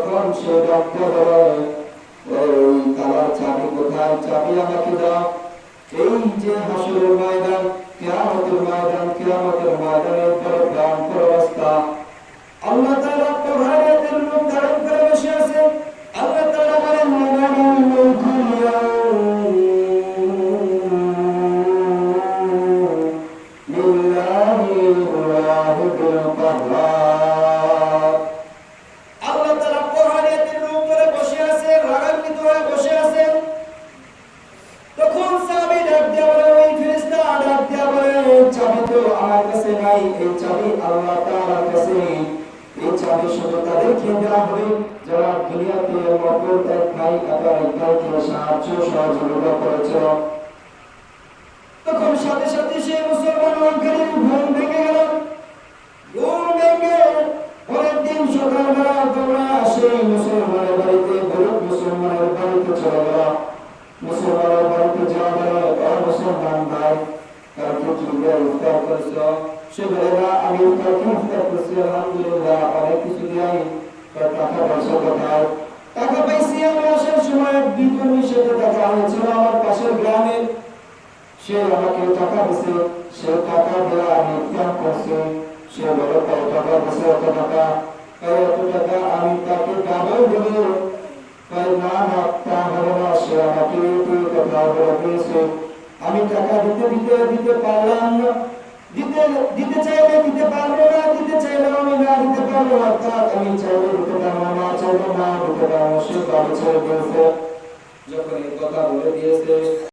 তখন সে ডাকতে বলে, ওই তালার চাবি কোথায়? চাবি আমাকে দাও। এই যে হাসরের ময়দান, কিয়ামতের ময়দান, কিয়ামতের ময়দানের পরে ভয়ঙ্কর অবস্থা। আল্লাহ তাআলা প্রভাবের রূপ ধারণ করে বসে আছে। আল্লাহ তাআলা বলেন, মানানিল মুলকুল লিল্লাহিল ওয়াহিদুল কাহ্হার। আল্লাহ তাআলা প্রভাবের রূপ ধরে বসে আছে, রাগান্বিত হয়ে বসে আছে। তখন সাহাবী ডাক দিয়া বলে, ওই ফেরেশতা ডাক দিয়া বলে, চাবি তো আমার কাছে নাই, এই চাবি আল্লাহ তাআলার কাছে। এই চাবি শুধু তাদেরকে দেওয়া হবে যারা দুনিয়াতে মকবুল এক ভাই আবার এক ভাইকে সাহায্য সহযোগিতা করেছিল। তখন সাথে সাথে সেই মুসলমান অহংকারীর ঘুম ভেঙে গেল। ঘুম ভেঙে পরের দিন সকালবেলা তোমরা সেই মুসলমানের বাড়িতে, গরিব মুসলমানের বাড়িতে চলে গেল। মুসলমানের বাড়িতে যাওয়া গেল, মুসলমান ভাই কালকে কি ইফতার করেছ? সে বলে, না আমি কালকে ইফতার করছি, আলহামদুলিল্লাহ, অনেক কিছু দিয়াই। টাকা পয়সা কোথায়? টাকা পাইছি আমি আসার সময় বিপণীর সাথে দেখা হয়েছিল আমার পাশের গ্রামের। সে আমাকে টাকা দিছে, সে টাকা দিয়ে আমি ইফতার করছি। সে বলে, কত টাকা দিছে? এত টাকা। এত টাকা আমি তাকে ডাবল দেব। না না, তা হবে না, সে আমাকে কথা বলে দিয়েছে। আমি টাকা দিতে পারলাম না, দিতে চাইলে দিতে পারবো না, দিতে চাইলে আমি না দিতে পারবো না। আমি চাইলে দিতে পারবো না, চাইলে না দিতে পারবো। সে বাড়ি ছেড়ে দিয়েছে। যখন এই কথা বলে দিয়েছে